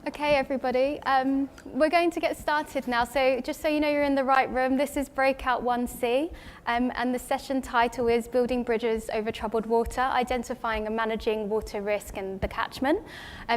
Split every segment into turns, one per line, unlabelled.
Okay, everybody, we're going to get started now. So just so you know you're in the right room, this is Breakout 1C, and the session title is Building Bridges Over Troubled Water, Identifying and Managing Water Risk in the Catchment.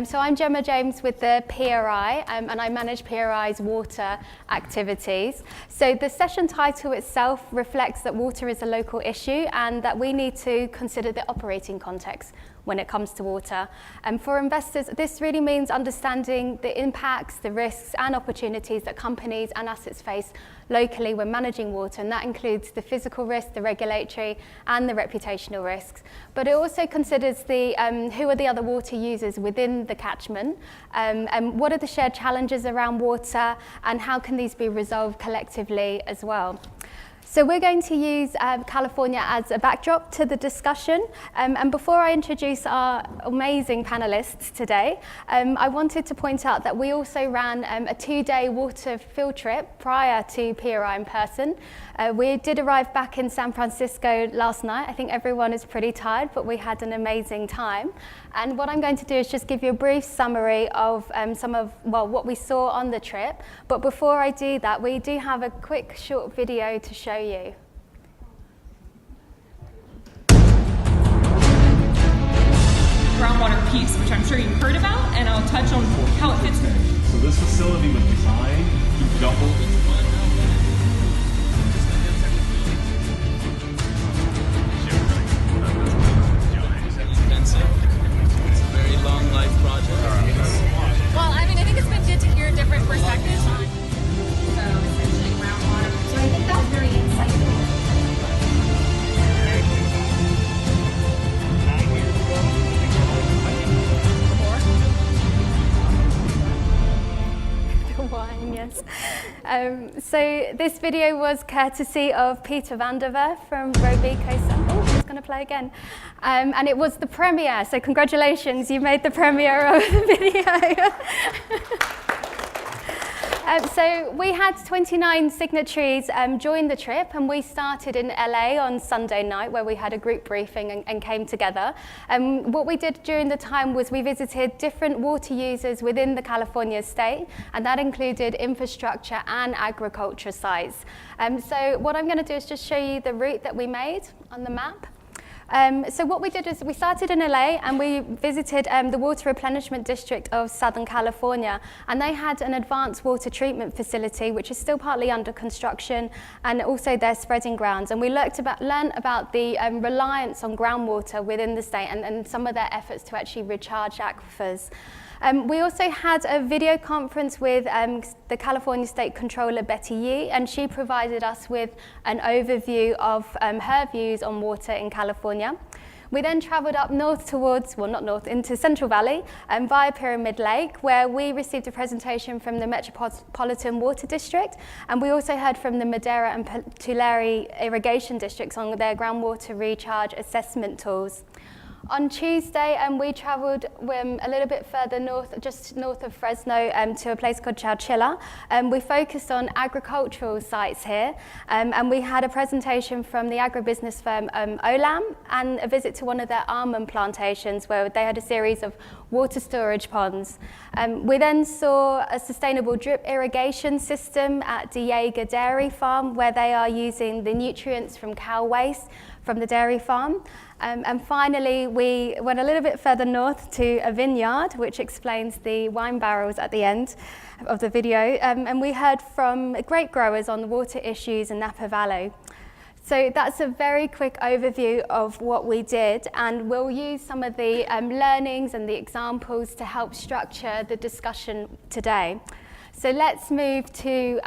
So I'm Gemma James with the PRI, and I manage PRI's water activities. So the session title itself reflects that water is a local issue and that we need to consider the operating context when it comes to water. And for investors, this really means understanding the impacts, the risks and opportunities that companies and assets face locally when managing water, and that includes the physical risk, the regulatory and the reputational risks. But it also considers the who are the other water users within the catchment, and what are the shared challenges around water, and how can these be resolved collectively as well. So we're going to use California as a backdrop to the discussion. And before I introduce our amazing panelists today, I wanted to point out that we also ran a 2-day water field trip prior to PRI in person. We did arrive back in San Francisco last night. I think everyone is pretty tired, but we had an amazing time. And what I'm going to do is just give you a brief summary of what we saw on the trip. But before I do that, we do have a quick short video to show you.
Groundwater piece, which I'm sure you've heard about, and I'll touch on how it fits.
So this facility was designed to double.
It's a very long life project.
Well, I mean, I think it's been good to hear different perspectives on essentially groundwater. So I think that was very insightful.
Yes. So this video was courtesy of Peter van der Ver from Robeco. Oh, it's going to play again. And it was the premiere, so congratulations, you made the premiere of the video. So we had 29 signatories join the trip, and we started in LA on Sunday night where we had a group briefing and came together. What we did during the time was we visited different water users within the California state, and that included infrastructure and agriculture sites. So what I'm going to do is just show you the route that we made on the map. So what we did is we started in LA and we visited the Water Replenishment District of Southern California, and they had an advanced water treatment facility which is still partly under construction, and also their spreading grounds. And we learned about the reliance on groundwater within the state and some of their efforts to actually recharge aquifers. We also had a video conference with the California State Controller, Betty Yee, and she provided us with an overview of her views on water in California. We then travelled up north into Central Valley via Pyramid Lake, where we received a presentation from the Metropolitan Water District, and we also heard from the Madera and Tulare irrigation districts on their groundwater recharge assessment tools. On Tuesday, we travelled a little bit further north, just north of Fresno, to a place called Chowchilla. We focused on agricultural sites here, and we had a presentation from the agribusiness firm Ulema, and a visit to one of their almond plantations where they had a series of water storage ponds. We then saw a sustainable drip irrigation system at Diega Dairy Farm, where they are using the nutrients from cow waste from the dairy farm. And finally, we went a little bit further north to a vineyard, which explains the wine barrels at the end of the video. And we heard from grape growers on the water issues in Napa Valley. So that's a very quick overview of what we did, and we'll use some of the learnings and the examples to help structure the discussion today. So let's move to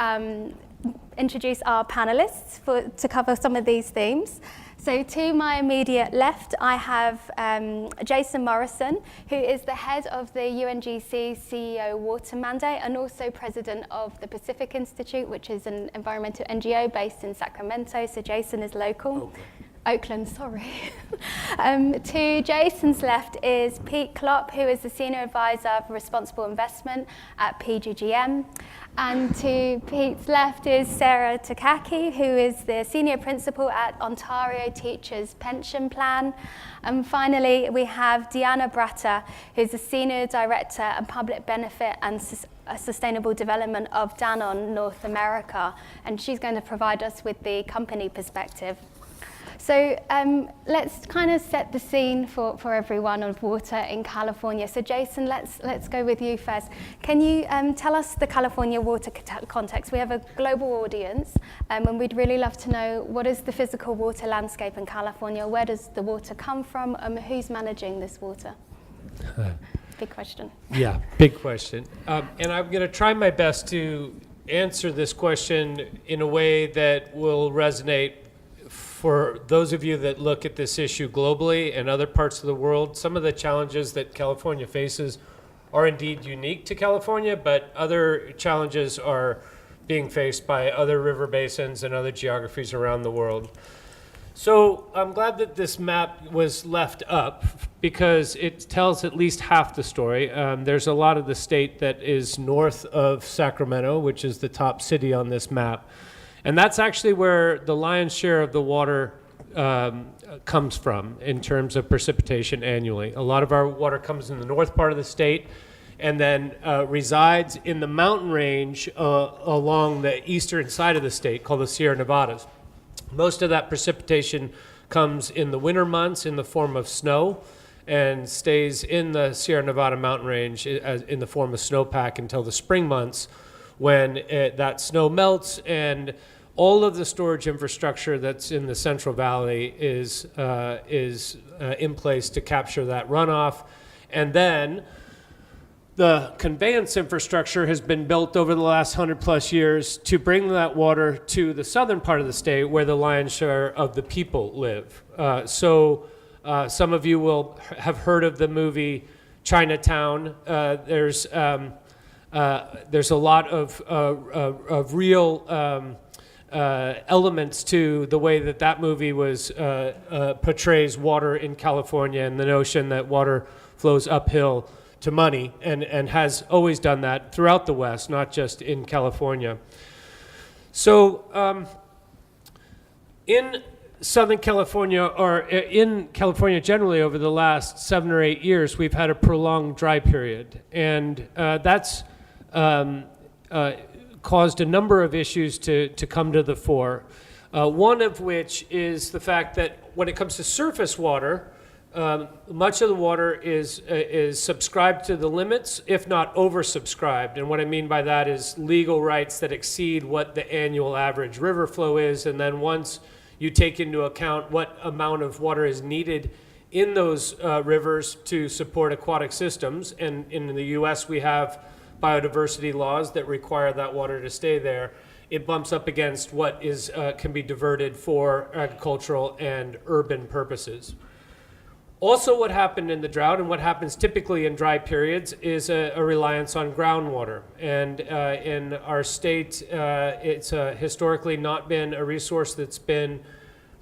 introduce our panelists to cover some of these themes. So to my immediate left, I have Jason Morrison, who is the head of the UNGC CEO Water Mandate and also president of the Pacific Institute, which is an environmental NGO based in Sacramento. So Jason is local. Oakland, sorry. To Jason's left is Pete Klop, who is the Senior Advisor for Responsible Investment at PGGM. And to Pete's left is Sarah Takaki, who is the Senior Principal at Ontario Teachers Pension Plan. And finally, we have Deanna Bratter, who's the Senior Director and Public Benefit and Sustainable Development of Danone North America. And she's going to provide us with the company perspective. So let's kind of set the scene for everyone of water in California. So Jason, let's go with you first. Can you tell us the California water context? We have a global audience, and we'd really love to know what is the physical water landscape in California? Where does the water come from? Who's managing this water? Big question.
Yeah, big question. And I'm going to try my best to answer this question in a way that will resonate for those of you that look at this issue globally and other parts of the world. Some of the challenges that California faces are indeed unique to California, but other challenges are being faced by other river basins and other geographies around the world. So I'm glad that this map was left up because it tells at least half the story. There's a lot of the state that is north of Sacramento, which is the top city on this map. And that's actually where the lion's share of the water comes from in terms of precipitation annually. A lot of our water comes in the north part of the state and then resides in the mountain range along the eastern side of the state called the Sierra Nevadas. Most of that precipitation comes in the winter months in the form of snow and stays in the Sierra Nevada mountain range in the form of snowpack until the spring months, when that snow melts and all of the storage infrastructure that's in the Central Valley is in place to capture that runoff. And then the conveyance infrastructure has been built over the last 100 plus years to bring that water to the southern part of the state where the lion's share of the people live. So some of you will have heard of the movie Chinatown. There's a lot of real elements to the way that movie was portrays water in California and the notion that water flows uphill to money and has always done that throughout the West, not just in California. So in Southern California, or in California generally, over the last 7 or 8 years, we've had a prolonged dry period. And that's caused a number of issues to come to the fore. One of which is the fact that when it comes to surface water, much of the water is subscribed to the limits, if not oversubscribed. And what I mean by that is legal rights that exceed what the annual average river flow is. And then once you take into account what amount of water is needed in those rivers to support aquatic systems, and in the US we have biodiversity laws that require that water to stay there, it bumps up against what is can be diverted for agricultural and urban purposes. Also, what happened in the drought and what happens typically in dry periods is a reliance on groundwater. And in our state, it's historically not been a resource that's been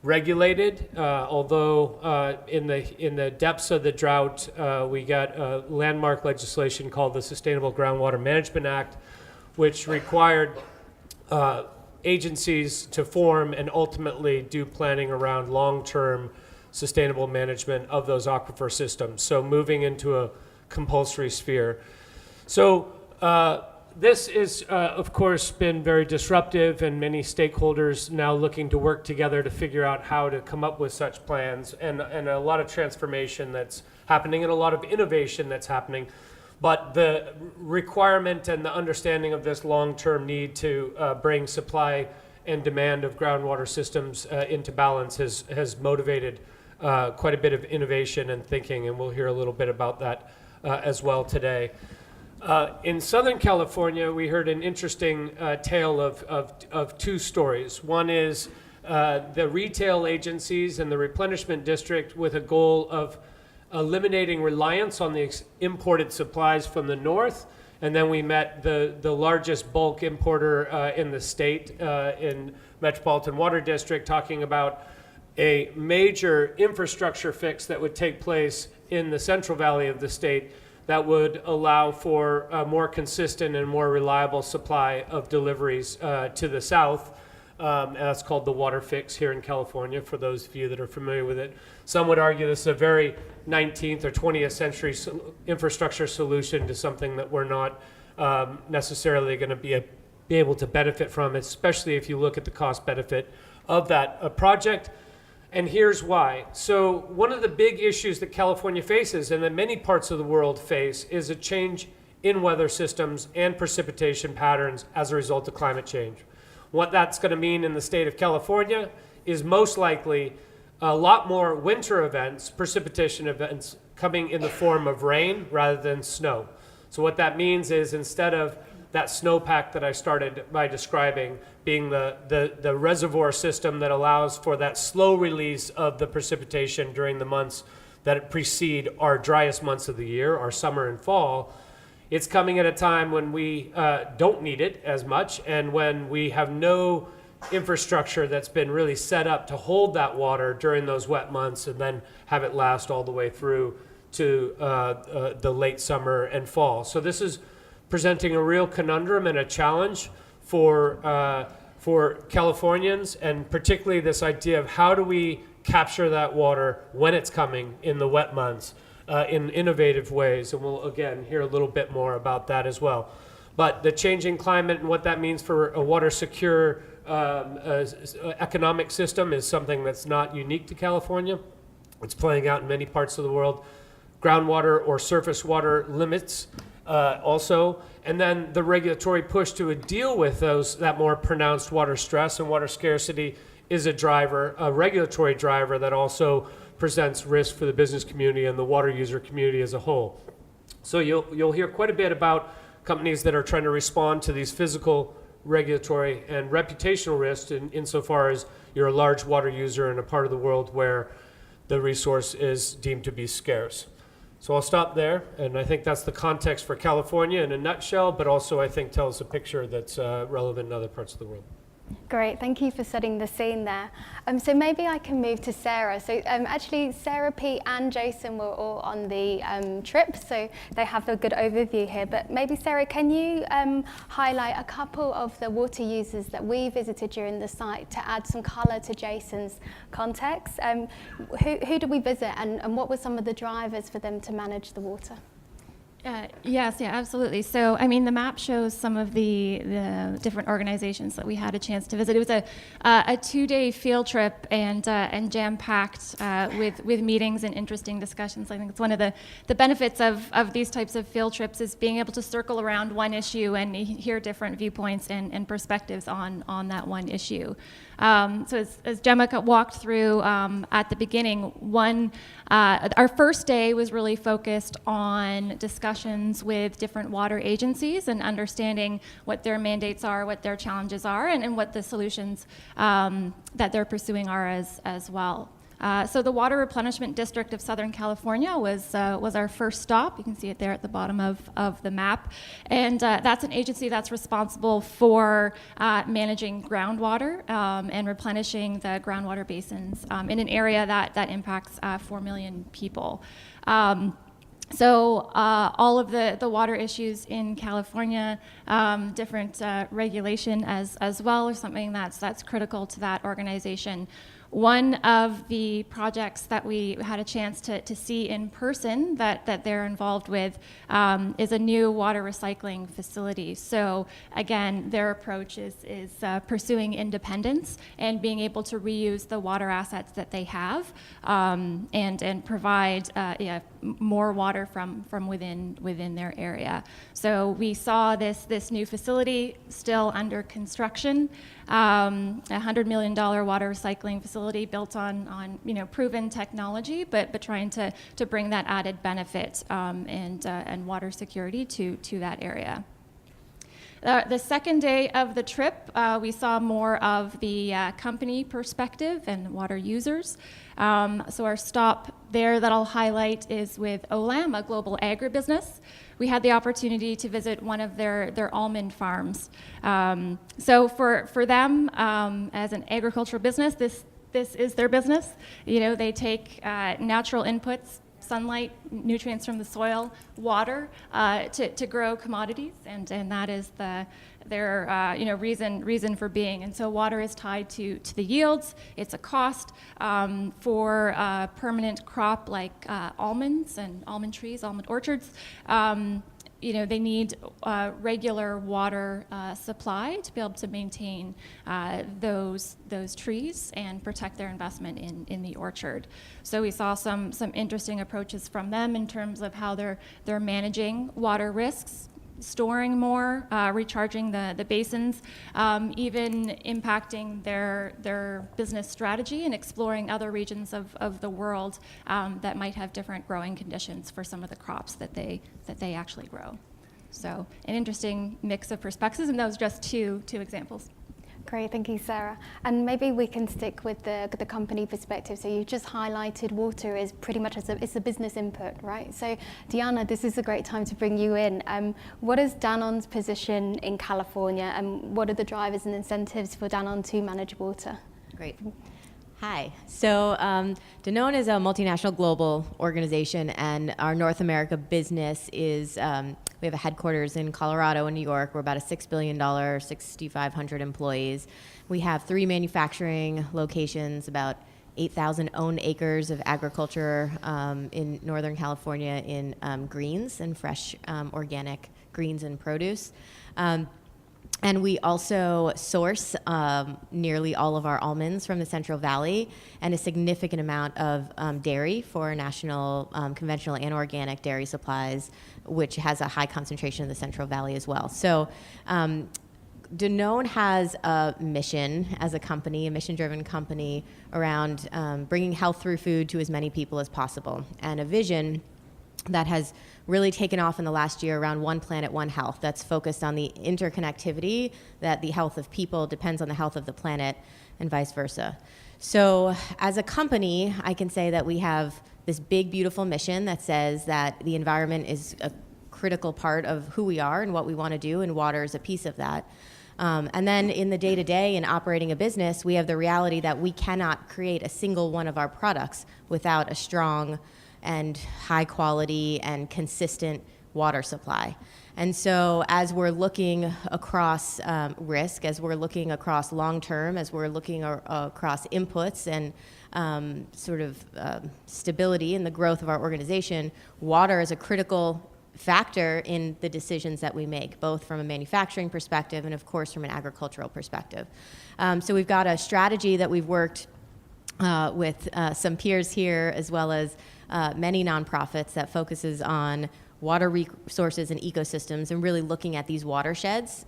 regulated, although in the depths of the drought, we got a landmark legislation called the Sustainable Groundwater Management Act, which required agencies to form and ultimately do planning around long-term sustainable management of those aquifer systems, so moving into a compulsory sphere. So this is, of course, been very disruptive, and many stakeholders now looking to work together to figure out how to come up with such plans, and a lot of transformation that's happening and a lot of innovation that's happening. But the requirement and the understanding of this long-term need to bring supply and demand of groundwater systems into balance has motivated quite a bit of innovation and thinking, and we'll hear a little bit about that as well today. In Southern California, we heard an interesting tale of two stories. One is the retail agencies and the replenishment district with a goal of eliminating reliance on the imported supplies from the north. And then we met the largest bulk importer in the state, in Metropolitan Water District, talking about a major infrastructure fix that would take place in the Central Valley of the state that would allow for a more consistent and more reliable supply of deliveries to the south. And that's called the water fix here in California, for those of you that are familiar with it. Some would argue this is a very 19th or 20th century infrastructure solution to something that we're not necessarily going to be able to benefit from, especially if you look at the cost benefit of that project. And here's why. So one of the big issues that California faces, and that many parts of the world face, is a change in weather systems and precipitation patterns as a result of climate change. What that's going to mean in the state of California is most likely a lot more winter events, precipitation events, coming in the form of rain rather than snow. So what that means is, instead of that snowpack that I started by describing being the reservoir system that allows for that slow release of the precipitation during the months that precede our driest months of the year, our summer and fall, it's coming at a time when we don't need it as much, and when we have no infrastructure that's been really set up to hold that water during those wet months and then have it last all the way through to the late summer and fall. So this is presenting a real conundrum and a challenge for Californians, and particularly this idea of how do we capture that water when it's coming in the wet months in innovative ways. And we'll again hear a little bit more about that as well. But the changing climate and what that means for a water secure economic system is something that's not unique to California. It's playing out in many parts of the world. Groundwater or surface water limits also, and then the regulatory push to deal with that more pronounced water stress and water scarcity is a regulatory driver that also presents risk for the business community and the water user community as a whole. So you'll hear quite a bit about companies that are trying to respond to these physical, regulatory, and reputational risks insofar as you're a large water user in a part of the world where the resource is deemed to be scarce. So I'll stop there, and I think that's the context for California in a nutshell, but also I think tells a picture that's relevant in other parts of the world.
Great, thank you for setting the scene there. So maybe I can move to Sarah. So actually, Sarah, Pete, and Jason were all on the trip, so they have a good overview here. But maybe, Sarah, can you highlight a couple of the water users that we visited during the site to add some colour to Jason's context? Who did we visit, and what were some of the drivers for them to manage the water?
Yes, absolutely. So, I mean, the map shows some of the different organizations that we had a chance to visit. It was a 2-day field trip and jam-packed with meetings and interesting discussions. I think it's one of the benefits of these types of field trips is being able to circle around one issue and hear different viewpoints and perspectives on that one issue. So as Gemma walked through at the beginning, our first day was really focused on discussions with different water agencies and understanding what their mandates are, what their challenges are, and what the solutions that they're pursuing are as well. So the Water Replenishment District of Southern California was our first stop. You can see it there at the bottom of the map. And that's an agency that's responsible for managing groundwater and replenishing the groundwater basins in an area that impacts 4 million people. So all of the water issues in California, different regulation as well, is something that's critical to that organization. One of the projects that we had a chance to see in person that they're involved with is a new water recycling facility. So again, their approach is pursuing independence and being able to reuse the water assets that they have and provide more water from within their area. So we saw this new facility still under construction. $100 million water recycling facility built on proven technology, but trying to bring that added benefit and water security to that area. The second day of the trip, we saw more of the company perspective and water users. So our stop there that I'll highlight is with Ulema, a global agribusiness. We had the opportunity to visit one of their almond farms. So for them, as an agricultural business, this this is their business. They take natural inputs, sunlight, nutrients from the soil, water, to grow commodities, and that is their reason for being. And so water is tied to the yields. It's a cost for a permanent crop like almonds and almond trees, almond orchards. They need regular water supply to be able to maintain those trees and protect their investment in the orchard. So we saw some interesting approaches from them in terms of how they're managing water risks, storing more, recharging the basins, even impacting their business strategy and exploring other regions of the world that might have different growing conditions for some of the crops that they actually grow. So an interesting mix of perspectives, and that was just two examples.
Great, thank you, Sarah. And maybe we can stick with the company perspective. So you just highlighted water is pretty much it's a business input, right? So Diana, this is a great time to bring you in. What is Danone's position in California, and what are the drivers and incentives for Danone to manage water?
Great. Hi. So Danone is a multinational global organization, and our North America business is, we have a headquarters in Colorado and New York. We're about a $6 billion, 6,500 employees. We have 3 manufacturing locations, about 8,000 owned acres of agriculture in Northern California in greens and fresh organic greens and produce. And we also source nearly all of our almonds from the Central Valley, and a significant amount of dairy for national conventional and organic dairy supplies, which has a high concentration in the Central Valley as well. So Danone has a mission as a company, a mission-driven company around bringing health through food to as many people as possible, and a vision that has really taken off in the last year around One Planet, One Health, that's focused on the interconnectivity, that the health of people depends on the health of the planet, and vice versa. So as a company, I can say that we have this big, beautiful mission that says that the environment is a critical part of who we are and what we want to do, and water is a piece of that. And then in the day-to-day in operating a business, we have the reality that we cannot create a single one of our products without a strong and high quality and consistent water supply. And so as we're looking across risk, as we're looking across long term, as we're looking across inputs and stability in the growth of our organization, water is a critical factor in the decisions that we make, both from a manufacturing perspective and of course from an agricultural perspective. So we've got a strategy that we've worked with some peers here, as well as many nonprofits, that focuses on water resources and ecosystems and really looking at these watersheds.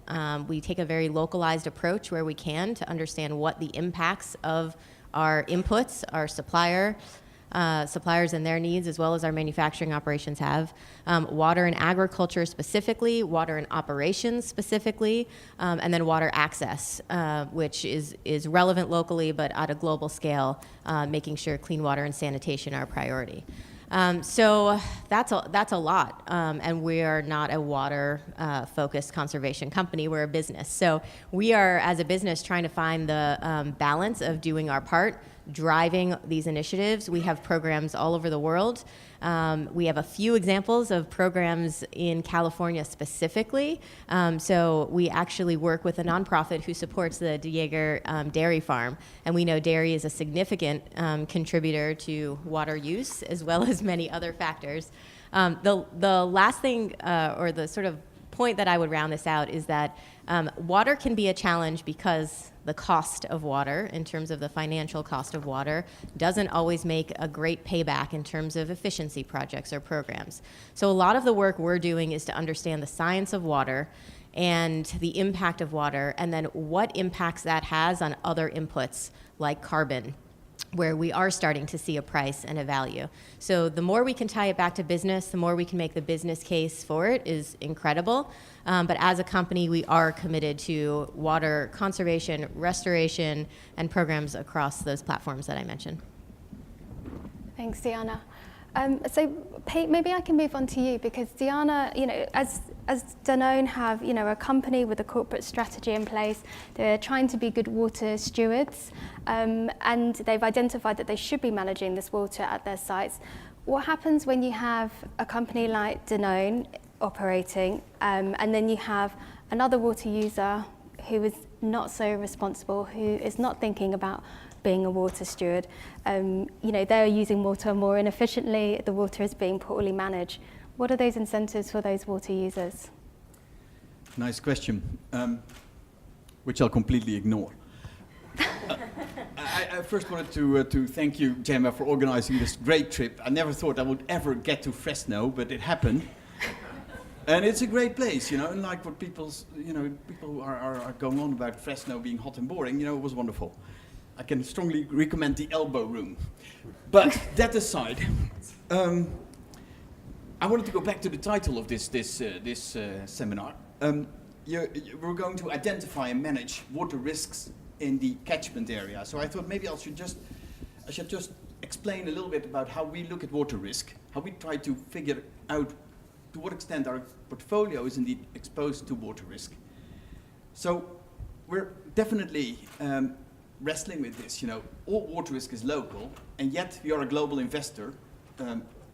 We take a very localized approach where we can to understand what the impacts of our inputs, our suppliers and their needs, as well as our manufacturing operations have. Water and agriculture specifically, water and operations specifically, and then water access, which is relevant locally but at a global scale, making sure clean water and sanitation are a priority. So that's a lot, and we are not a water-focused conservation company. We're a business. So we are, as a business, trying to find the balance of doing our part, driving these initiatives. We have programs all over the world. We have a few examples of programs in California specifically. So we actually work with a nonprofit who supports the DeJager dairy farm. And we know dairy is a significant contributor to water use, as well as many other factors. The last thing, or the sort of point that I would round this out, is that water can be a challenge because the cost of water, in terms of the financial cost of water, doesn't always make a great payback in terms of efficiency projects or programs. So a lot of the work we're doing is to understand the science of water and the impact of water, and then what impacts that has on other inputs like carbon, where we are starting to see a price and a value. So the more we can tie it back to business, the more we can make the business case for it is incredible. But as a company, we are committed to water conservation, restoration, and programs across those platforms that I mentioned.
Thanks, Diana. So Pete, maybe I can move on to you because Diana, as Danone have, a company with a corporate strategy in place, they're trying to be good water stewards, and they've identified that they should be managing this water at their sites. What happens when you have a company like Danone operating, and then you have another water user who is not so responsible, who is not thinking about being a water steward? They're using water more inefficiently, the water is being poorly managed. What are those incentives for those water users?
Nice question, which I'll completely ignore. I first wanted to thank you, Gemma, for organizing this great trip. I never thought I would ever get to Fresno, but it happened. And it's a great place, unlike what people are going on about Fresno being hot and boring, it was wonderful. I can strongly recommend the Elbow Room. But that aside, I wanted to go back to the title of this seminar. We're going to identify and manage water risks in the catchment area. So I thought maybe I should just explain a little bit about how we look at water risk, how we try to figure out to what extent our portfolio is indeed exposed to water risk. So we're definitely wrestling with this. All water risk is local, and yet we are a global investor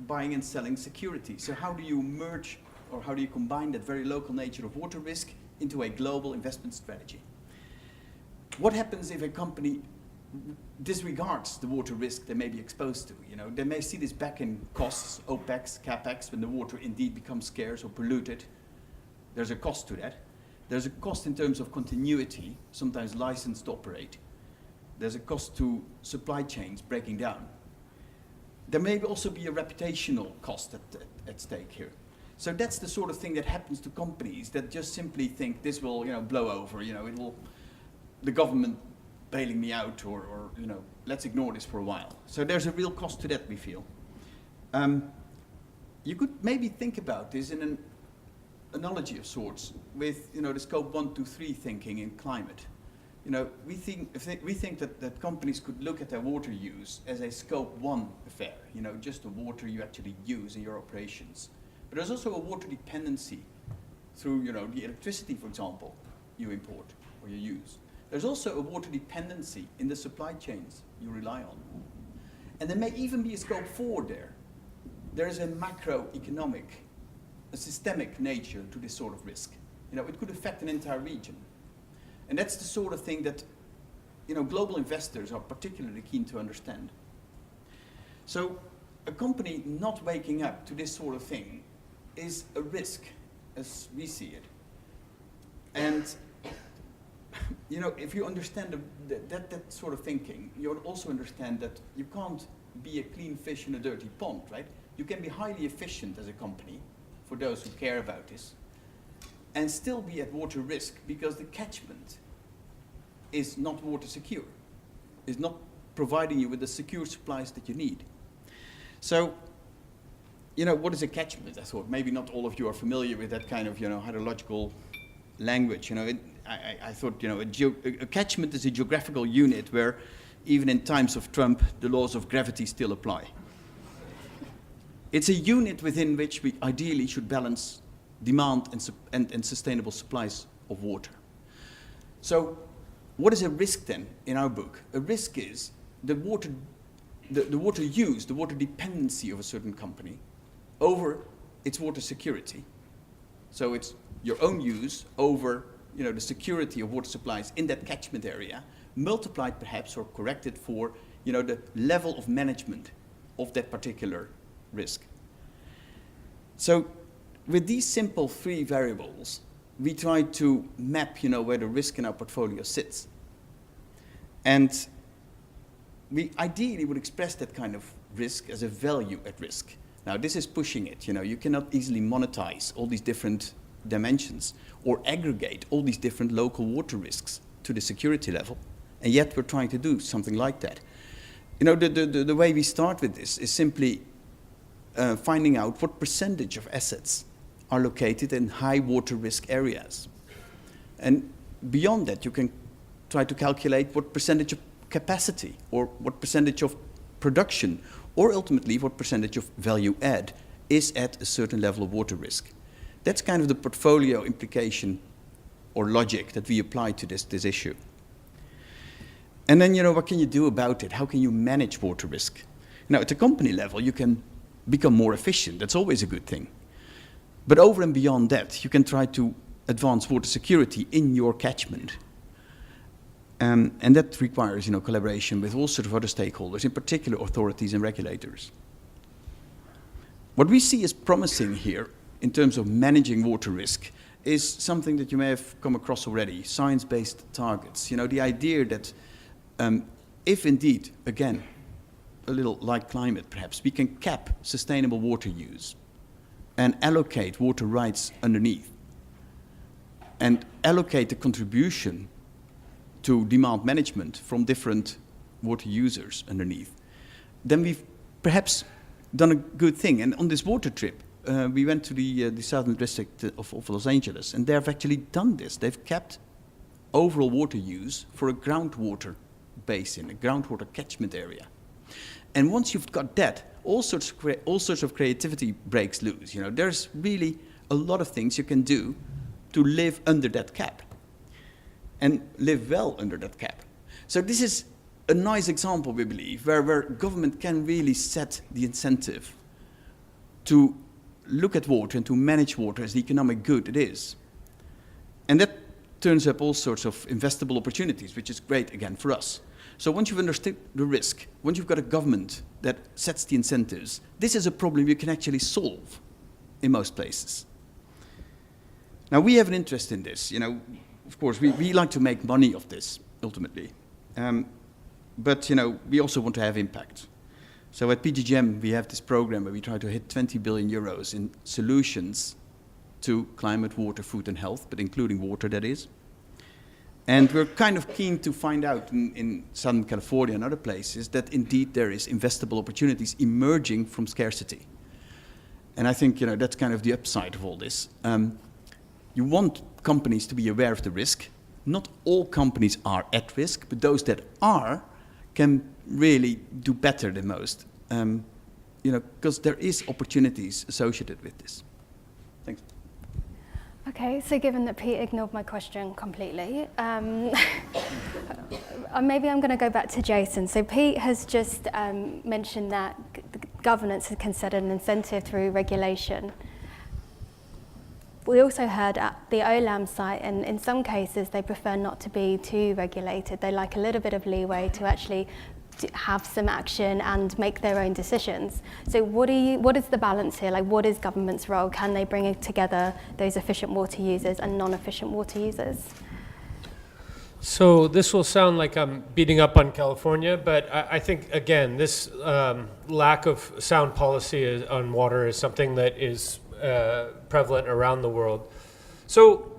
buying and selling security. So how do you merge, or how do you combine that very local nature of water risk into a global investment strategy? What happens if a company disregards the water risk they may be exposed to? They may see this back in costs, OPEX, CAPEX, when the water indeed becomes scarce or polluted. There's a cost to that. There's a cost in terms of continuity, sometimes licensed to operate. There's a cost to supply chains breaking down. There may also be a reputational cost at stake here. So that's the sort of thing that happens to companies that just simply think this will, blow over. The government bailing me out, or let's ignore this for a while. So there's a real cost to that, we feel. You could maybe think about this in an analogy of sorts with, the scope 1, 2, 3 thinking in climate. We think that companies could look at their water use as a scope 1 affair, just the water you actually use in your operations. But there's also a water dependency through, the electricity, for example, you import or you use. There's also a water dependency in the supply chains you rely on. And there may even be a scope 4 there. There is a macroeconomic, a systemic nature to this sort of risk. It could affect an entire region. And that's the sort of thing that, global investors are particularly keen to understand. So a company not waking up to this sort of thing is a risk, as we see it. And if you understand that sort of thinking, you'll also understand that you can't be a clean fish in a dirty pond, right? You can be highly efficient as a company, for those who care about this, and still be at water risk because the catchment is not water secure, is not providing you with the secure supplies that you need. So, what is a catchment? I thought maybe not all of you are familiar with that kind of, hydrological language. I thought, a catchment is a geographical unit where, even in times of Trump, the laws of gravity still apply. It's a unit within which we ideally should balance demand and sustainable supplies of water. So, what is a risk then in our book? A risk is the water use, the water dependency of a certain company over its water security. So it's your own use over the security of water supplies in that catchment area, multiplied perhaps or corrected for the level of management of that particular risk. So with these simple 3 variables, we try to map where the risk in our portfolio sits. And we ideally would express that kind of risk as a value at risk. Now this is pushing it. You cannot easily monetize all these different dimensions or aggregate all these different local water risks to the security level. And yet we're trying to do something like that. The way we start with this is simply finding out what percentage of assets are located in high water risk areas. And beyond that, you can try to calculate what percentage of capacity or what percentage of production or ultimately what percentage of value add is at a certain level of water risk. That's kind of the portfolio implication or logic that we apply to this issue. And then, what can you do about it? How can you manage water risk? Now, at the company level, you can become more efficient. That's always a good thing. But over and beyond that, you can try to advance water security in your catchment. And that requires, collaboration with all sorts of other stakeholders, in particular authorities and regulators. What we see as promising here in terms of managing water risk is something that you may have come across already, science-based targets. The idea that if indeed, again, a little like climate perhaps, we can cap sustainable water use and allocate water rights underneath and allocate the contribution to demand management from different water users underneath, then we've perhaps done a good thing. And on this water trip, we went to the southern district of Los Angeles, and they've actually done this. They've kept overall water use for a groundwater basin, a groundwater catchment area. And once you've got that, all sorts of creativity breaks loose. There's really a lot of things you can do to live under that cap and live well under that cap. So this is a nice example, we believe, where government can really set the incentive to look at water and to manage water as the economic good it is. And that turns up all sorts of investable opportunities, which is great, again, for us. So once you've understood the risk, once you've got a government that sets the incentives, this is a problem you can actually solve in most places. Now, we have an interest in this. Of course, we like to make money of this, ultimately. But, we also want to have impact. So at PGGM, we have this program where we try to hit 20 billion euros in solutions to climate, water, food, and health, but including water, that is. And we're kind of keen to find out in Southern California and other places that indeed there is investable opportunities emerging from scarcity. And I think, that's kind of the upside of all this. You want companies to be aware of the risk. Not all companies are at risk, but those that are can really do better than most. Because there is opportunities associated with this. Thanks.
Okay, so given that Pete ignored my question completely, maybe I'm going to go back to Jason. So Pete has just mentioned that governance has considered an incentive through regulation. We also heard at the OLAM site, and in some cases they prefer not to be too regulated. They like a little bit of leeway to actually have some action and make their own decisions. So what is the balance here? Like, what is government's role? Can they bring together those efficient water users and non-efficient water users?
So this will sound like I'm beating up on California, but I think, again, this lack of sound policy on water is something that is prevalent around the world. So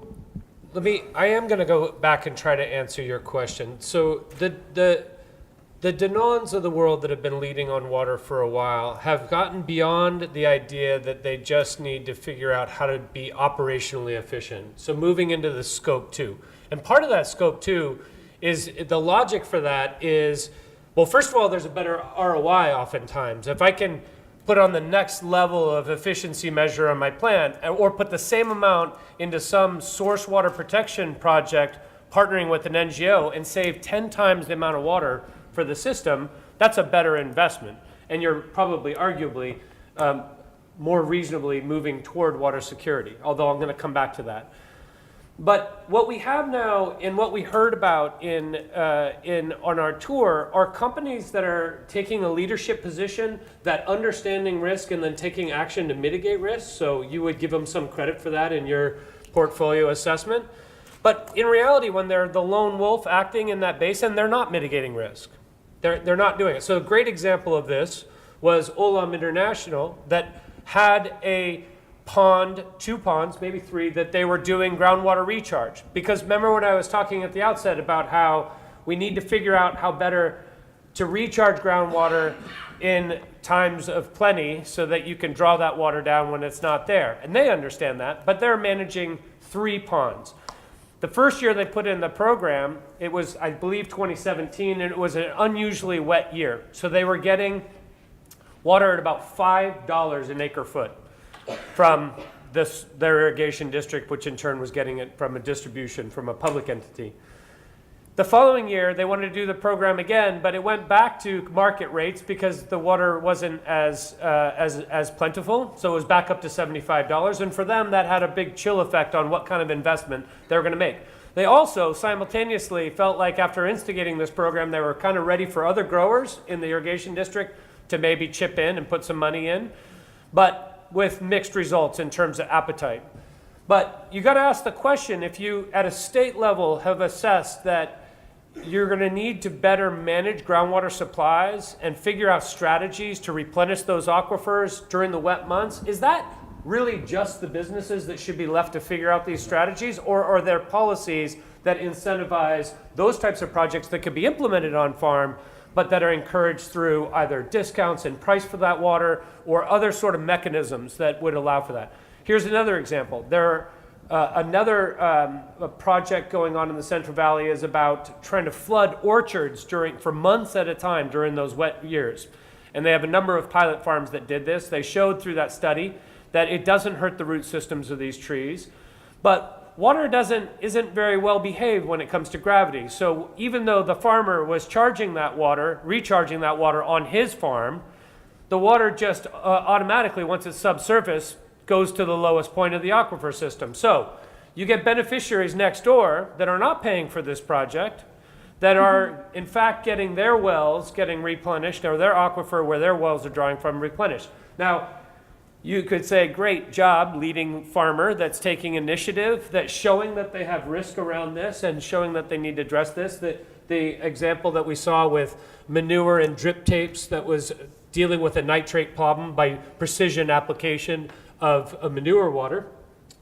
I am going to go back and try to answer your question. So the Danons of the world that have been leading on water for a while have gotten beyond the idea that they just need to figure out how to be operationally efficient. So moving into the scope 2. And part of that scope 2 is the logic for that is, well, first of all, there's a better ROI oftentimes. If I can put on the next level of efficiency measure on my plant, or put the same amount into some source water protection project partnering with an NGO and save 10 times the amount of water for the system, that's a better investment. And you're probably, arguably, more reasonably moving toward water security, although I'm going to come back to that. But what we have now, and what we heard about on our tour, are companies that are taking a leadership position, that understanding risk and then taking action to mitigate risk. So you would give them some credit for that in your portfolio assessment. But in reality, when they're the lone wolf acting in that basin, they're not mitigating risk. They're not doing it. So a great example of this was Ulema International, that had a pond, 2 ponds, maybe 3, that they were doing groundwater recharge. Because remember when I was talking at the outset about how we need to figure out how better to recharge groundwater in times of plenty so that you can draw that water down when it's not there. And they understand that, but they're managing 3 ponds. The first year they put in the program, it was, I believe, 2017, and it was an unusually wet year. So they were getting water at about $5 an acre foot from their irrigation district, which in turn was getting it from a distribution from a public entity. The following year, they wanted to do the program again, but it went back to market rates because the water wasn't as plentiful, so it was back up to $75, and for them, that had a big chill effect on what kind of investment they were going to make. They also simultaneously felt like after instigating this program, they were kind of ready for other growers in the irrigation district to maybe chip in and put some money in, but with mixed results in terms of appetite. But you got to ask the question, if you at a state level have assessed that you're going to need to better manage groundwater supplies and figure out strategies to replenish those aquifers during the wet months, is that really just the businesses that should be left to figure out these strategies, or are there policies that incentivize those types of projects that could be implemented on farm, but that are encouraged through either discounts in price for that water or other sort of mechanisms that would allow for that? Here's another example. Another project going on in the Central Valley is about trying to flood orchards for months at a time during those wet years. And they have a number of pilot farms that did this. They showed through that study that it doesn't hurt the root systems of these trees. But water isn't very well behaved when it comes to gravity. So even though the farmer was recharging that water on his farm, the water just automatically, once it's subsurface, goes to the lowest point of the aquifer system. So you get beneficiaries next door that are not paying for this project, that are in fact getting their wells getting replenished, or their aquifer where their wells are drawing from replenished. Now, you could say, great job, leading farmer that's taking initiative, that's showing that they have risk around this and showing that they need to address this. The example that we saw with manure and drip tapes that was dealing with a nitrate problem by precision application of a manure water,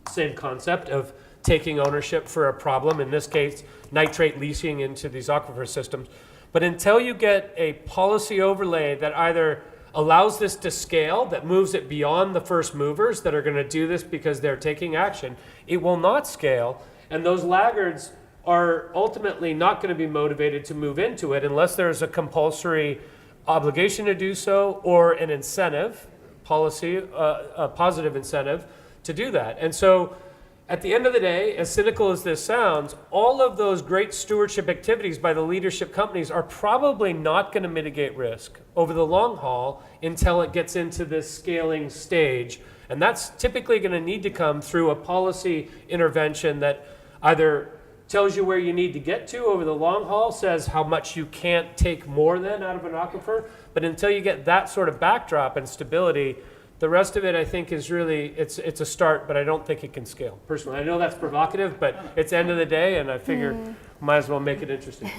same concept of taking ownership for a problem, in this case, nitrate leaching into these aquifer systems. But until you get a policy overlay that either allows this to scale, that moves it beyond the first movers that are going to do this because they're taking action, it will not scale. And those laggards are ultimately not going to be motivated to move into it unless there's a compulsory obligation to do so or an incentive, policy, a positive incentive to do that. And so at the end of the day, as cynical as this sounds, all of those great stewardship activities by the leadership companies are probably not going to mitigate risk over the long haul until it gets into this scaling stage. And that's typically going to need to come through a policy intervention that either tells you where you need to get to over the long haul, says how much you can't take more than out of an aquifer. But until you get that sort of backdrop and stability, the rest of it, I think, is really, it's a start, but I don't think it can scale. Personally, I know that's provocative, but it's the end of the day, and I figure might as well make it interesting.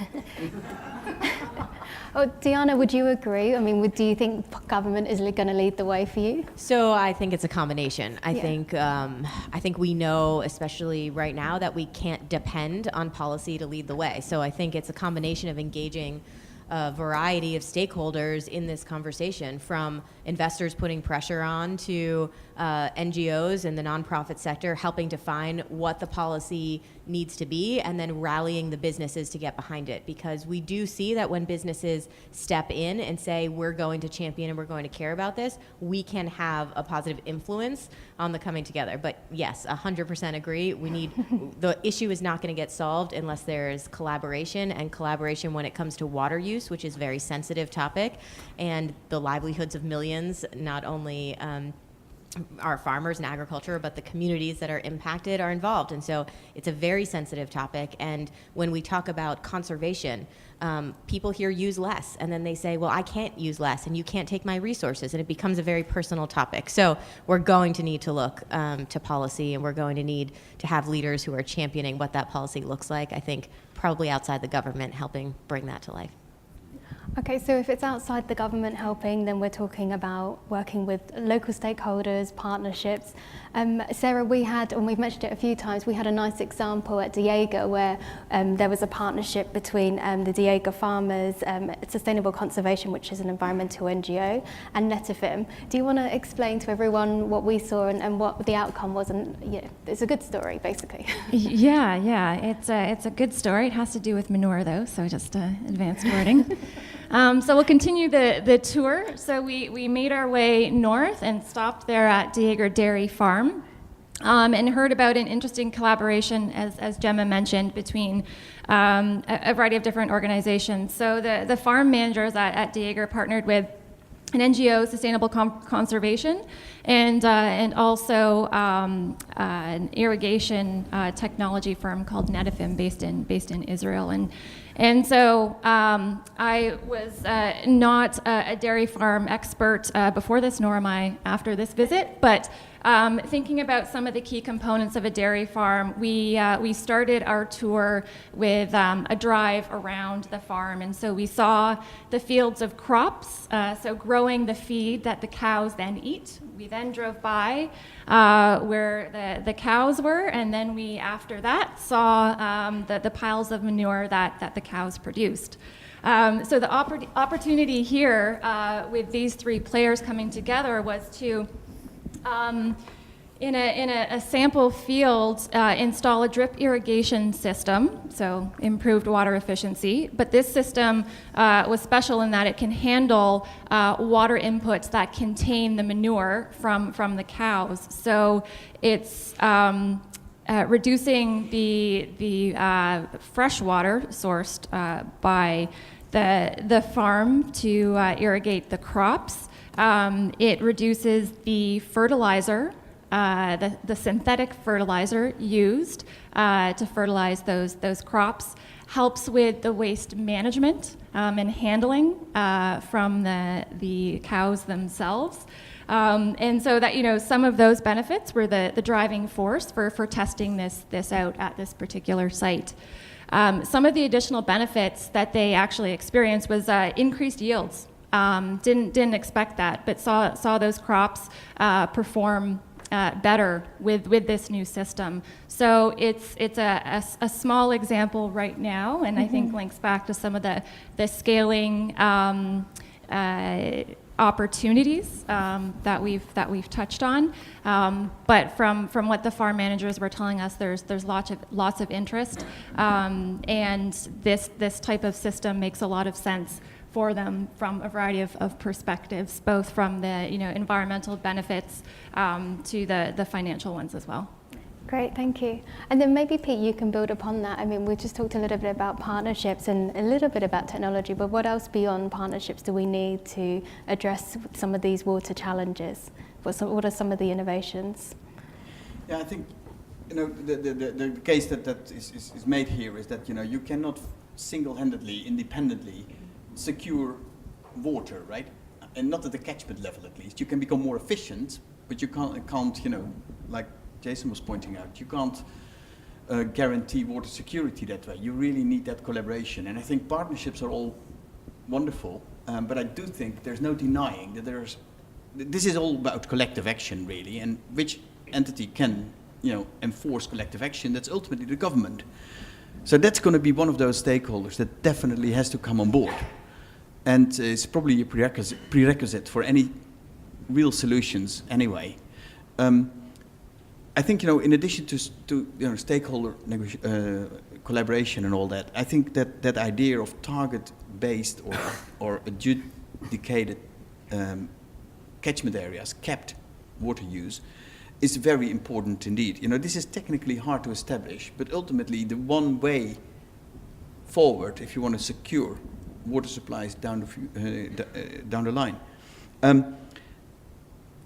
Oh, Diana, would you agree? I mean, do you think government is going to lead the way for you?
So I think it's a combination. I think we know, especially right now, that we can't depend on policy to lead the way. So I think it's a combination of engaging a variety of stakeholders in this conversation, from investors putting pressure on to NGOs and the nonprofit sector helping define what the policy needs to be, and then rallying the businesses to get behind it. Because we do see that when businesses step in and say, we're going to champion and we're going to care about this, we can have a positive influence on the coming together. But yes, 100% agree. We need, the issue is not going to get solved unless there is collaboration, and collaboration when it comes to water use, which is a very sensitive topic, and the livelihoods of millions, not only our farmers and agriculture, but the communities that are impacted are involved. And so it's a very sensitive topic. And when we talk about conservation, people here use less, and then they say, well, I can't use less, and you can't take my resources, and it becomes a very personal topic. So we're going to need to look to policy, and we're going to need to have leaders who are championing what that policy looks like, I think probably outside the government, helping bring that to life.
Okay, so if it's outside the government helping, then we're talking about working with local stakeholders, partnerships. Sarah, we had, and we've mentioned it a few times, we had a nice example at Diego where there was a partnership between the Diego farmers, Sustainable Conservation, which is an environmental NGO, and Netafim. Do you want to explain to everyone what we saw and what the outcome was? And yeah, it's a good story, basically.
Yeah, it's a good story. It has to do with manure, though, so just advanced wording. So we'll continue the tour. So we made our way north and stopped there at Dieger Dairy Farm. And heard about an interesting collaboration, as Gemma mentioned, between a variety of different organizations. So the farm managers at Dieger partnered with an NGO, Sustainable Conservation, and also an irrigation technology firm called Netafim, based in Israel. And so I was not a dairy farm expert before this, nor am I after this visit, but thinking about some of the key components of a dairy farm, we started our tour with a drive around the farm. And so we saw the fields of crops, so growing the feed that the cows then eat. We then drove by where the cows were, and then we, after that, saw the piles of manure that the cows produced. So the opportunity here with these three players coming together was to in a sample field, install a drip irrigation system, so improved water efficiency. But this system was special in that it can handle water inputs that contain the manure from the cows. So it's reducing the fresh water sourced by the farm to irrigate the crops. It reduces the fertilizer, the synthetic fertilizer used to fertilize those crops, helps with the waste management and handling from the cows themselves. And so that, some of those benefits were the driving force for testing this out at this particular site. Some of the additional benefits that they actually experienced was increased yields. Didn't expect that, but saw those crops perform better with this new system. So it's a small example right now, and I think links back to some of the scaling opportunities that we've touched on. But from what the farm managers were telling us, there's lots of interest, and this type of system makes a lot of sense for them from a variety of perspectives, both from the environmental benefits to the financial ones as well.
Great, thank you. And then maybe, Pete, you can build upon that. I mean, we just talked a little bit about partnerships and a little bit about technology, but what else beyond partnerships do we need to address some of these water challenges? What are some of the innovations?
Yeah, I think the case that is made here is that you cannot single-handedly, independently secure water, right? And not at the catchment level, at least. You can become more efficient, but you can't like Jason was pointing out, you can't guarantee water security that way. You really need that collaboration. And I think partnerships are all wonderful, but I do think there's no denying that this is all about collective action, really, and which entity can, enforce collective action? That's ultimately the government. So that's going to be one of those stakeholders that definitely has to come on board. And it's probably a prerequisite for any real solutions anyway. I think, in addition to stakeholder collaboration and all that, I think that idea of target-based or adjudicated catchment areas, capped water use, is very important indeed. This is technically hard to establish, but ultimately the one way forward if you want to secure water supplies down the line.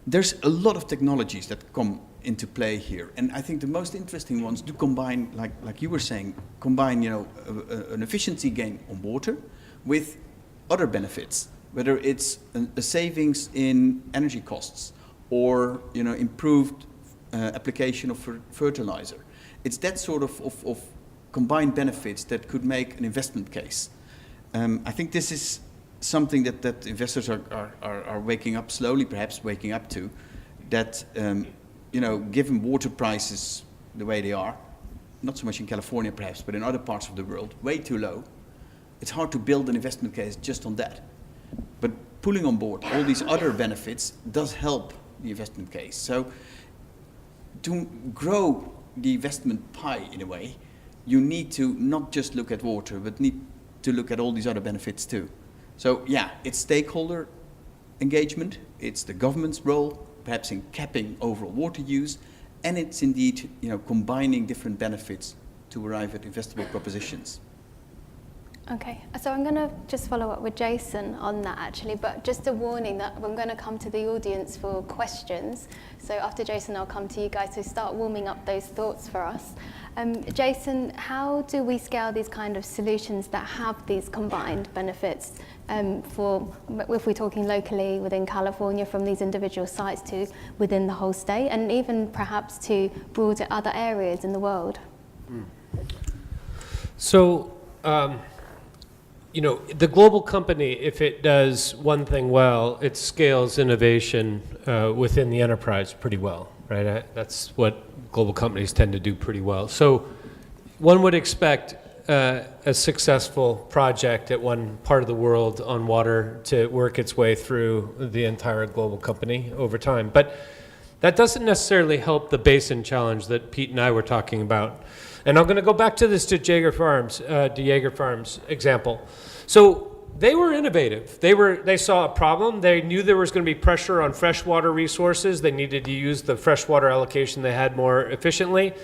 There's a lot of technologies that come into play here, and I think the most interesting ones do combine, like you were saying, an efficiency gain on water with other benefits, whether it's a savings in energy costs or improved application of fertilizer. It's that sort of combined benefits that could make an investment case. I think this is something that investors are waking up slowly, perhaps waking up to, that given water prices the way they are, not so much in California perhaps, but in other parts of the world, way too low, it's hard to build an investment case just on that. But pulling on board all these other benefits does help the investment case. So to grow the investment pie in a way, you need to not just look at water, but need to look at all these other benefits too. So yeah, it's stakeholder engagement, it's the government's role, perhaps in capping overall water use, and it's indeed, combining different benefits to arrive at investable propositions.
Okay, so I'm going to just follow up with Jason on that actually, but just a warning that I'm going to come to the audience for questions. So after Jason, I'll come to you guys, so start warming up those thoughts for us. Jason, how do we scale these kind of solutions that have these combined benefits if we're talking locally within California, from these individual sites to within the whole state, and even perhaps to broader other areas in the world?
So, the global company, if it does one thing well, it scales innovation within the enterprise pretty well, right? That's what global companies tend to do pretty well. So one would expect a successful project at one part of the world on water to work its way through the entire global company over time. But that doesn't necessarily help the basin challenge that Piet and I were talking about. And I'm going to go back to this Jaeger Farms example. So they were innovative. They saw a problem. They knew there was going to be pressure on freshwater resources. They needed to use the freshwater allocation they had more efficiently.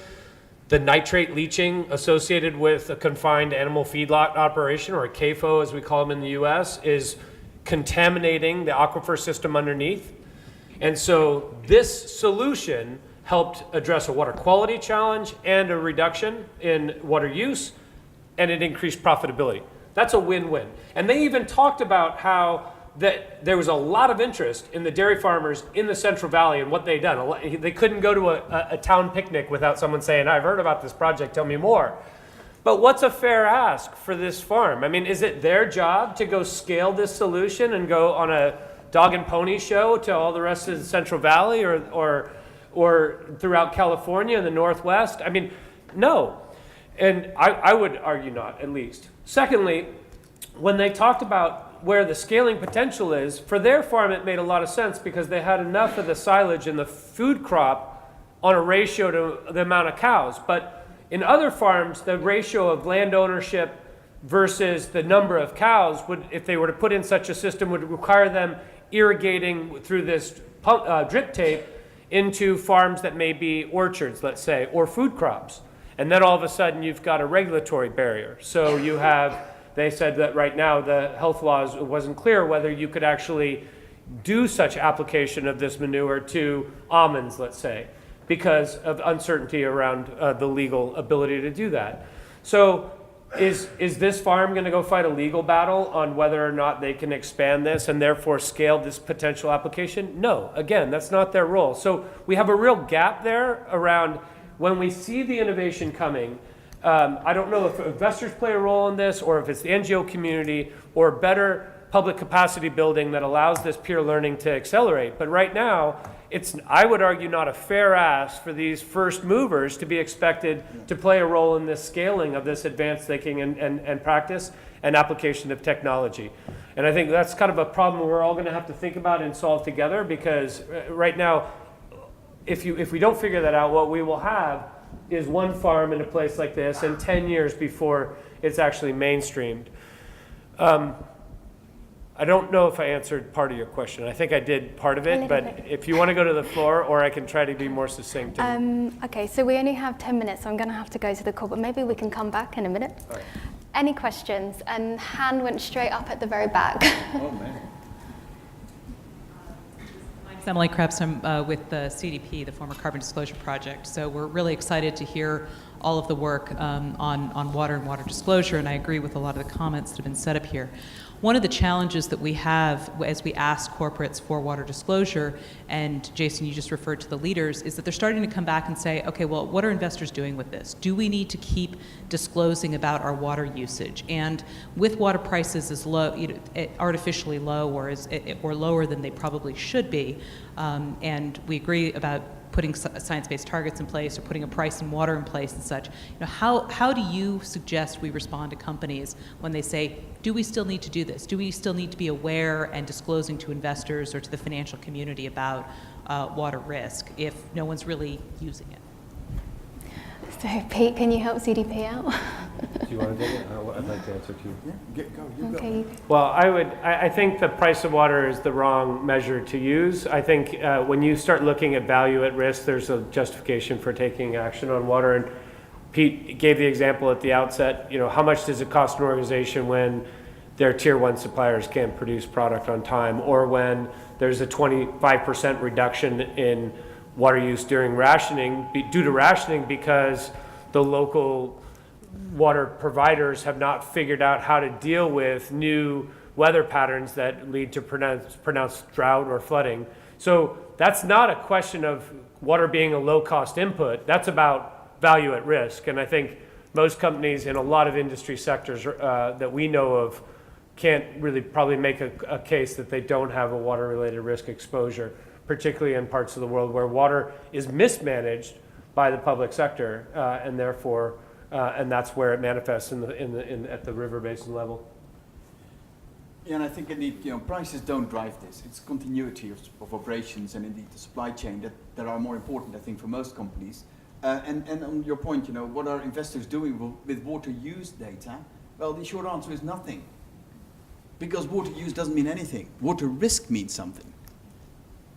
The nitrate leaching associated with a confined animal feedlot operation, or a CAFO as we call them in the US, is contaminating the aquifer system underneath. And so this solution helped address a water quality challenge and a reduction in water use, and it increased profitability. That's a win-win. And they even talked about how that there was a lot of interest in the dairy farmers in the Central Valley and what they'd done. They couldn't go to a town picnic without someone saying, I've heard about this project, tell me more. But what's a fair ask for this farm? I mean, is it their job to go scale this solution and go on a dog and pony show to all the rest of the Central Valley or throughout California and the Northwest? I mean, no. And I would argue not, at least. Secondly, when they talked about where the scaling potential is, for their farm it made a lot of sense because they had enough of the silage in the food crop on a ratio to the amount of cows. But in other farms, the ratio of land ownership versus the number of cows would, if they were to put in such a system, would require them irrigating through this drip tape into farms that may be orchards, let's say, or food crops. And then all of a sudden you've got a regulatory barrier. So you have, they said that right now the health laws, it wasn't clear whether you could actually do such application of this manure to almonds, let's say, because of uncertainty around the legal ability to do that. So is this farm going to go fight a legal battle on whether or not they can expand this and therefore scale this potential application? No, again, that's not their role. So we have a real gap there around when we see the innovation coming. I don't know if investors play a role in this or if it's the NGO community or better public capacity building that allows this peer learning to accelerate. But right now, it's, I would argue, not a fair ask for these first movers to be expected to play a role in this scaling of this advanced thinking and practice and application of technology. And I think that's kind of a problem we're all going to have to think about and solve together, because right now, if we don't figure that out, what we will have is one farm in a place like this in 10 years before it's actually mainstreamed. I don't know if I answered part of your question. I think I did part of it, but if you want to go to the floor, or I can try to be more succinct.
Okay, so we only have 10 minutes, so I'm going to have to go to the call, but maybe we can come back in a minute.
All right.
Any questions? And hand went straight up at the very back.
Oh, man.
I'm Emily Krebs. I'm with the CDP, the former Carbon Disclosure Project. So we're really excited to hear all of the work on water and water disclosure, and I agree with a lot of the comments that have been set up here. One of the challenges that we have as we ask corporates for water disclosure, and Jason, you just referred to the leaders, is that they're starting to come back and say, okay, well, what are investors doing with this? Do we need to keep disclosing about our water usage? And with water prices as low, artificially low, or lower than they probably should be, and we agree about putting science-based targets in place or putting a price in water in place and such. How do you suggest we respond to companies when they say, do we still need to do this? Do we still need to be aware and disclosing to investors or to the financial community about water risk if no one's really using it?
So Pete, can you help CDP out?
Do you want to take it? I'd like to answer to you.
Yeah, you go.
Okay.
Well, I think the price of water is the wrong measure to use. I think when you start looking at value at risk, there's a justification for taking action on water. And Pete gave the example at the outset, how much does it cost an organization when their tier 1 suppliers can't produce product on time, or when there's a 25% reduction in water use during rationing, due to rationing, because the local water providers have not figured out how to deal with new weather patterns that lead to pronounced drought or flooding. So that's not a question of water being a low-cost input. That's about value at risk. And I think most companies in a lot of industry sectors that we know of can't really probably make a case that they don't have a water-related risk exposure, particularly in parts of the world where water is mismanaged by the public sector, and therefore, and that's where it manifests at the river basin level.
Yeah, and I think indeed, prices don't drive this. It's continuity of operations and indeed the supply chain that are more important, I think, for most companies. And on your point, what are investors doing with water use data? Well, the short answer is nothing. Because water use doesn't mean anything. Water risk means something.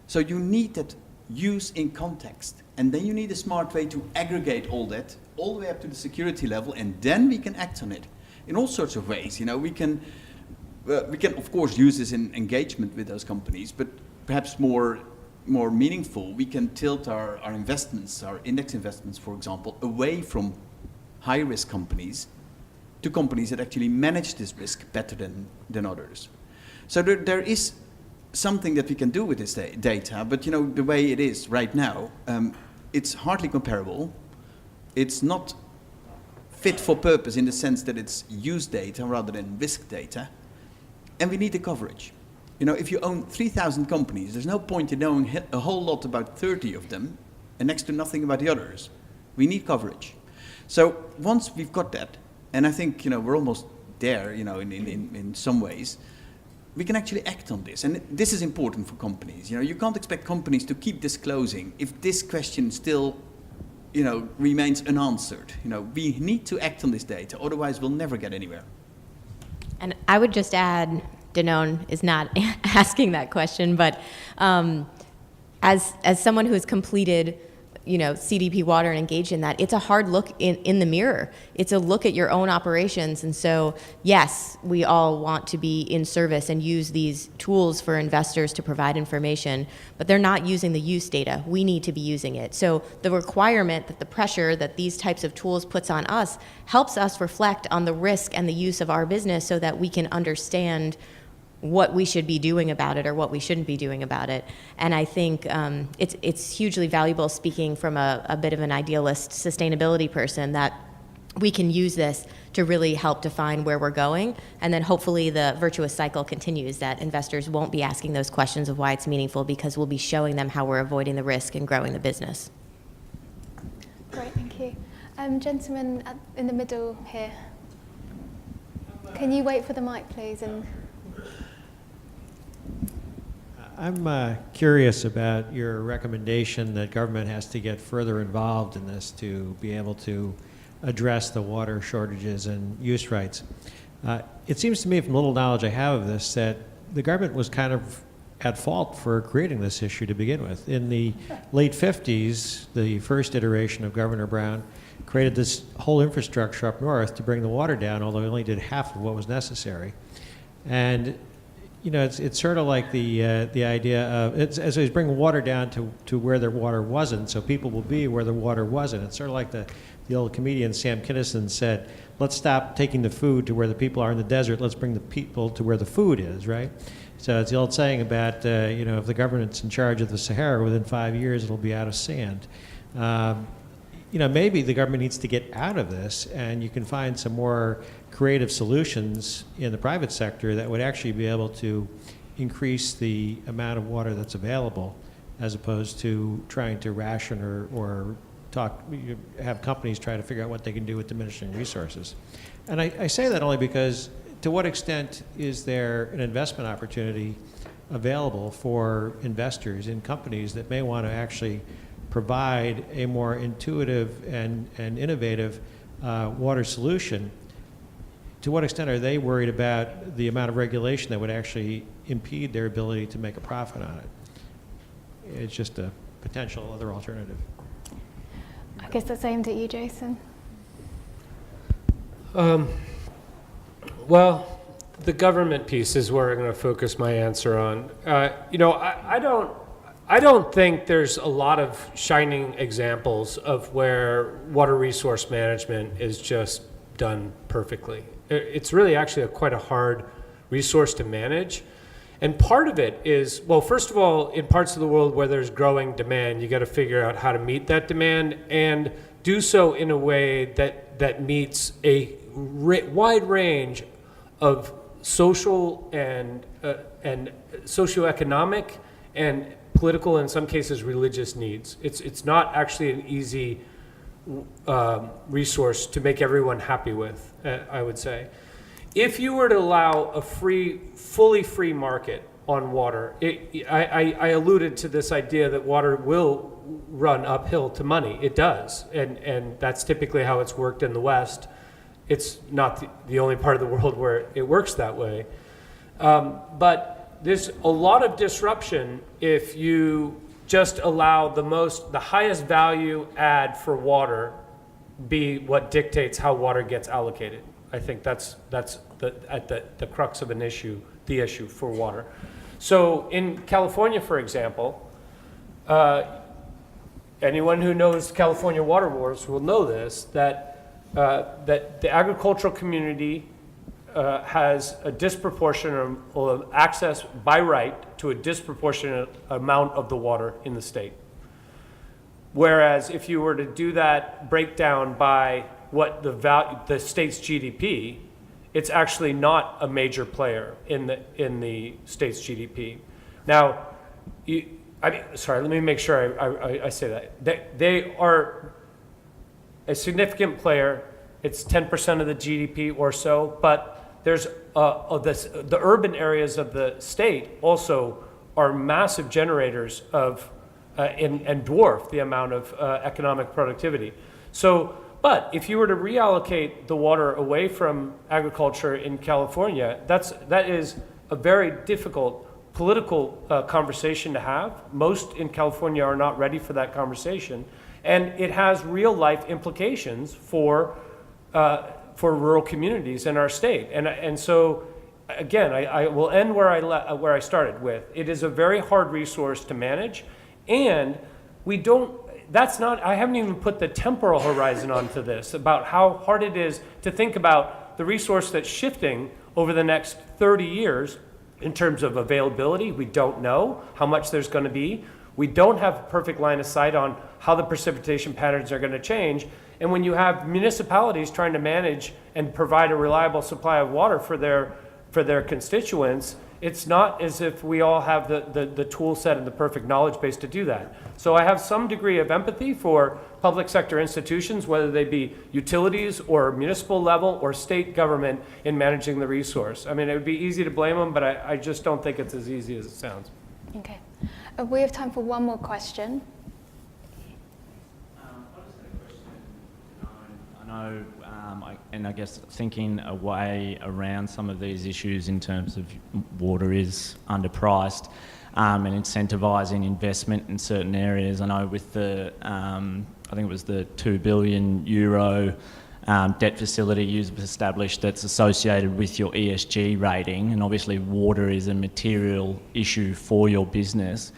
So you need that use in context. And then you need a smart way to aggregate all that, all the way up to the security level, and then we can act on it in all sorts of ways. We can, of course, use this in engagement with those companies, but perhaps more meaningful, we can tilt our investments, our index investments, for example, away from high-risk companies to companies that actually manage this risk better than others. So there is something that we can do with this data, but the way it is right now, it's hardly comparable. It's not fit for purpose in the sense that it's use data rather than risk data, and we need the coverage. If you own 3,000 companies, there's no point in knowing a whole lot about 30 of them and next to nothing about the others. We need coverage. So once we've got that, and I think we're almost there, in some ways, we can actually act on this. And this is important for companies. You can't expect companies to keep disclosing if this question still, remains unanswered. We need to act on this data, otherwise we'll never get anywhere.
And I would just add, Danone is not asking that question, but as someone who has completed CDP water and engaged in that, it's a hard look in the mirror. It's a look at your own operations. And so, yes, we all want to be in service and use these tools for investors to provide information, but they're not using the use data. We need to be using it. So the requirement that the pressure that these types of tools puts on us helps us reflect on the risk and the use of our business so that we can understand what we should be doing about it or what we shouldn't be doing about it. And I think it's hugely valuable, speaking from a bit of an idealist sustainability person, that we can use this to really help define where we're going. And then hopefully the virtuous cycle continues, that investors won't be asking those questions of why it's meaningful, because we'll be showing them how we're avoiding the risk and growing the business.
Great, thank you. Gentleman in the middle here. Can you wait for the mic, please?
I'm curious about your recommendation that government has to get further involved in this to be able to address the water shortages and use rights. It seems to me, from little knowledge I have of this, that the government was kind of at fault for creating this issue to begin with. In the late 50s, the first iteration of Governor Brown created this whole infrastructure up north to bring the water down, although he only did half of what was necessary. And it's sort of like the idea of, as he's bringing water down to where the water wasn't, so people will be where the water wasn't. It's sort of like the old comedian Sam Kinison said, let's stop taking the food to where the people are in the desert, let's bring the people to where the food is, right? So it's the old saying about, if the government's in charge of the Sahara, within 5 years it'll be out of sand. Maybe the government needs to get out of this, and you can find some more creative solutions in the private sector that would actually be able to increase the amount of water that's available, as opposed to trying to ration or have companies try to figure out what they can do with diminishing resources. And I say that only because, to what extent is there an investment opportunity available for investors in companies that may want to actually provide a more intuitive and innovative water solution to what extent are they worried about the amount of regulation that would actually impede their ability to make a profit on it? It's just a potential other alternative.
I guess that's aimed at you, Jason.
Well, the government piece is where I'm going to focus my answer on. I don't think there's a lot of shining examples of where water resource management is just done perfectly. It's really actually quite a hard resource to manage. And part of it is, well, first of all, in parts of the world where there's growing demand, you got to figure out how to meet that demand and do so in a way that meets a wide range of social and socioeconomic and political, in some cases, religious needs. It's not actually an easy resource to make everyone happy with, I would say. If you were to allow a fully free market on water, I alluded to this idea that water will run uphill to money. It does, and that's typically how it's worked in the West. It's not the only part of the world where it works that way. But there's a lot of disruption if you just allow the highest value add for water be what dictates how water gets allocated. I think that's the crux of the issue for water. So in California, for example, anyone who knows California water wars will know this, that the agricultural community has a disproportionate access by right to a disproportionate amount of the water in the state. Whereas if you were to do that breakdown by what the state's GDP, it's actually not a major player in the state's GDP. Now, let me make sure I say that. They are a significant player. It's 10% of the GDP or so, but there's the urban areas of the state also are massive generators of and dwarf the amount of economic productivity. So, but if you were to reallocate the water away from agriculture in California, that is a very difficult political conversation to have. Most in California are not ready for that conversation, and it has real life implications for rural communities in our state. And so, again, I will end where I started with. It is a very hard resource to manage, and I haven't even put the temporal horizon onto this, about how hard it is to think about the resource that's shifting over the next 30 years in terms of availability. We don't know how much there's going to be. We don't have a perfect line of sight on how the precipitation patterns are going to change. And when you have municipalities trying to manage and provide a reliable supply of water for their constituents, it's not as if we all have the tool set and the perfect knowledge base to do that. So I have some degree of empathy for public sector institutions, whether they be utilities or municipal level or state government, in managing the resource. I mean, it would be easy to blame them, but I just don't think it's as easy as it sounds.
Okay. We have time for one more question.
I guess thinking a way around some of these issues in terms of water is underpriced, and incentivising investment in certain areas. I know with the, I think it was the €2 billion debt facility you've established that's associated with your ESG rating, and obviously water is a material issue for your business.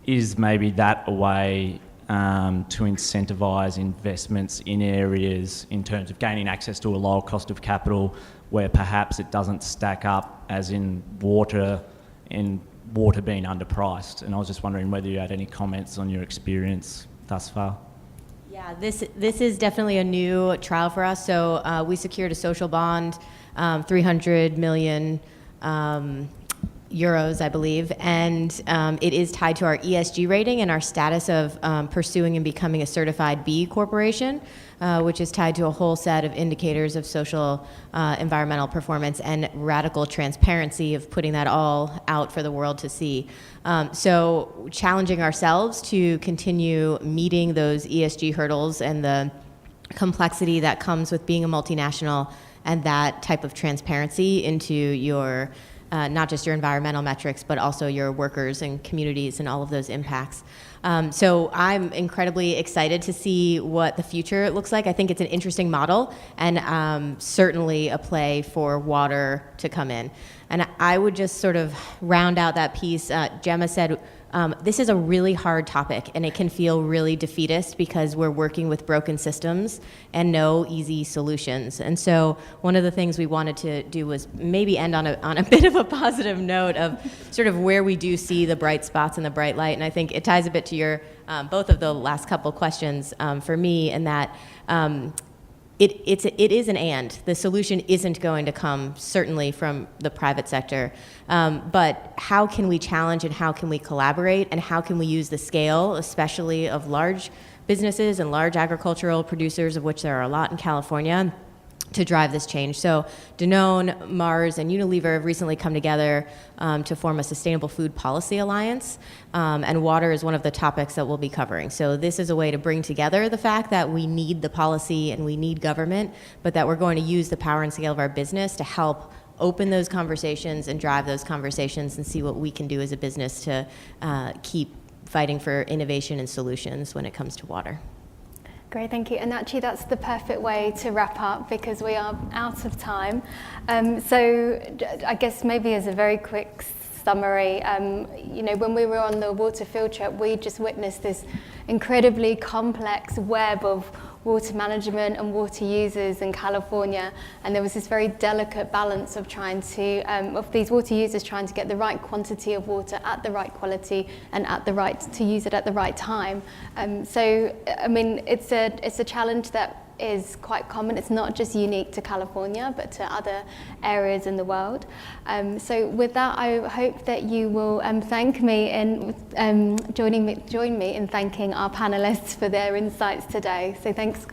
Is maybe that a way to incentivise investments in areas in terms of gaining access to a lower cost of capital where perhaps it doesn't stack up, as in water being underpriced? And I was just wondering whether you had any comments on your experience thus far.
Yeah, this is definitely a new trial for us. So we secured a social bond, 300 million euros, I believe, and it is tied to our ESG rating and our status of pursuing and becoming a certified B corporation, which is tied to a whole set of indicators of social environmental performance and radical transparency of putting that all out for the world to see. So challenging ourselves to continue meeting those ESG hurdles and the complexity that comes with being a multinational and that type of transparency into your not just your environmental metrics, but also your workers and communities and all of those impacts. So I'm incredibly excited to see what the future looks like. I think it's an interesting model, and certainly a play for water to come in. And I would just sort of round out that piece. Gemma said, this is a really hard topic, and it can feel really defeatist because we're working with broken systems and no easy solutions. And so one of the things we wanted to do was maybe end on a bit of a positive note of sort of where we do see the bright spots and the bright light. And I think it ties a bit to your both of the last couple questions for me, in that it is an and. The solution isn't going to come certainly from the private sector, but how can we challenge and how can we collaborate and how can we use the scale, especially of large businesses and large agricultural producers, of which there are a lot in California, to drive this change. So Danone, Mars, and Unilever have recently come together to form a Sustainable Food Policy Alliance, and water is one of the topics that we'll be covering. So this is a way to bring together the fact that we need the policy and we need government, but that we're going to use the power and scale of our business to help open those conversations and drive those conversations and see what we can do as a business to keep fighting for innovation and solutions when it comes to water.
Great, thank you. And actually that's the perfect way to wrap up because we are out of time. So I guess maybe as a very quick summary, you know, when we were on the water field trip, we just witnessed this incredibly complex web of water management and water users in California, and there was this very delicate balance of trying to of these water users trying to get the right quantity of water at the right quality and to use it at the right time. So I mean, it's a challenge that is quite common. It's not just unique to California, but to other areas in the world. So with that, I hope that you will thank me and join me in thanking our panelists for their insights today. So thanks.